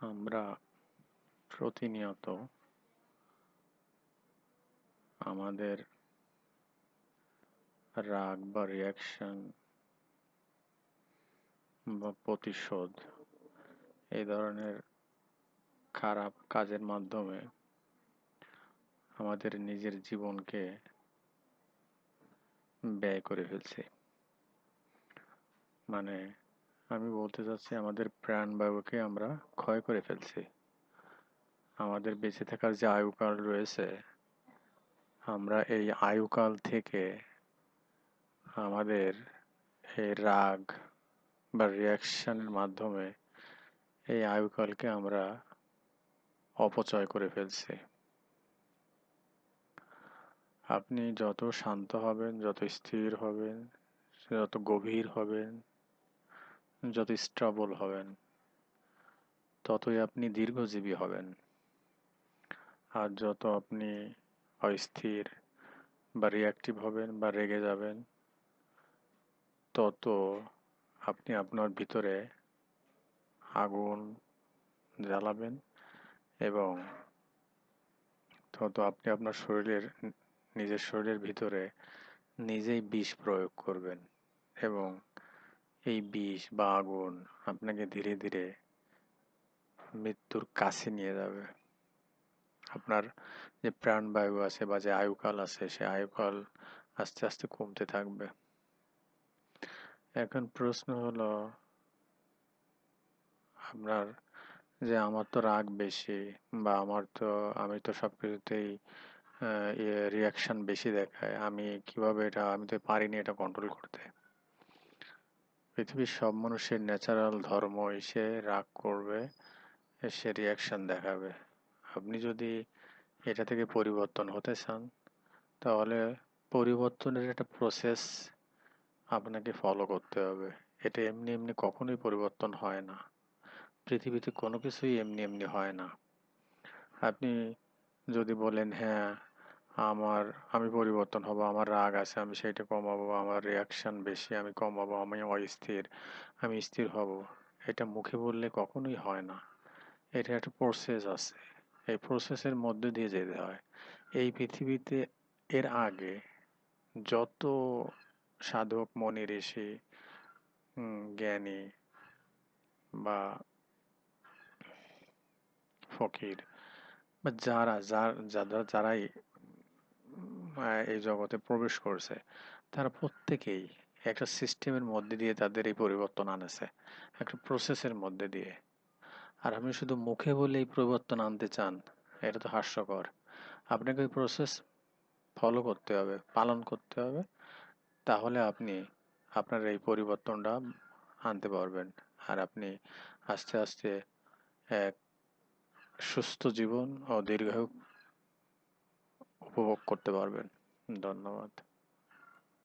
আমরা প্রতিনিয়ত আমাদের রাগ বা রিয়াকশন বা প্রতিশোধ এই ধরনের খারাপ কাজের মাধ্যমে আমাদের নিজের জীবনকে ব্যয় করে ফেলছি। মানে আমি বলতে চাচ্ছি আমাদের প্রাণবায়ুকে আমরা ক্ষয় করে ফেলছি। আমাদের বেঁচে থাকার যে আয়ুকাল রয়েছে, আমরা এই আয়ুকাল থেকে আমাদের এই রাগ বা রিয়াকশনের মাধ্যমে এই আয়ুকালকে আমরা অপচয় করে ফেলছি। আপনি যত শান্ত হবেন, যত স্থির হবেন, যত গভীর হবেন, যত স্টেবল হবেন, ততই আপনি দীর্ঘজীবী হবেন। আর যত আপনি অস্থির বা রিঅ্যাক্টিভ হবেন বা রেগে যাবেন, তত আপনি আপনার ভিতরে আগুন জ্বালাবেন এবং তত আপনি আপনার নিজের শরীরের ভিতরে নিজেই বিষ প্রয়োগ করবেন এবং এই বিষ বা আগুন আপনাকে ধীরে ধীরে মৃত্যুর কাছে নিয়ে যাবে। আপনার যে প্রাণবায়ু আছে বা যে আয়ুকাল আছে, সে আয়ুকাল আস্তে আস্তে কমতে থাকবে। এখন প্রশ্ন হলো আপনার যে আমার তো রাগ বেশি বা আমি তো সবকিছুতেই রিয়াকশন বেশি দেখায়, আমি তো পারিনি এটা কন্ট্রোল করতে। পৃথিবীর সব মানুষের ন্যাচারাল ধর্ম সে রাগ করবে, সে রিয়াকশন দেখাবে। আপনি যদি এটা থেকে পরিবর্তন হতে চান, তাহলে পরিবর্তনের একটা প্রসেস আপনাকে ফলো করতে হবে। এটা এমনি এমনি কখনোই পরিবর্তন হয় না। পৃথিবীতে কোনো কিছুই এমনি এমনি হয় না। আপনি যদি বলেন হ্যাঁ, আমার আমি পরিবর্তন হব, আমার রাগ আছে আমি সেইটা কমাবো, আমার রিয়াকশন বেশি আমি কমাবো, আমি অস্থির আমি স্থির হব, এটা মুখে বললে কখনোই হয় না। এটা একটা প্রসেস আছে, এই প্রসেসের মধ্যে দিয়ে যেতে হয়। এই পৃথিবীতে এর আগে যত সাধক মনি ঋষি, জ্ঞানী বা ফকির বা যারাই এই জগতে প্রবেশ করছে, তারা প্রত্যেকেই একটা সিস্টেমের মধ্যে দিয়ে তাদের এই পরিবর্তন আনেছে, একটা প্রসেসের মধ্যে দিয়ে। আর আপনি শুধু মুখে বলে এই পরিবর্তন আনতে চান, এটা তো হাস্যকর। আপনাকে ওই প্রসেস ফলো করতে হবে, পালন করতে হবে, তাহলে আপনি আপনার এই পরিবর্তনটা আনতে পারবেন। আর আপনি আস্তে আস্তে এক সুস্থ জীবন ও দীর্ঘায়ু উপভোগ করতে পারবেন। ধন্যবাদ।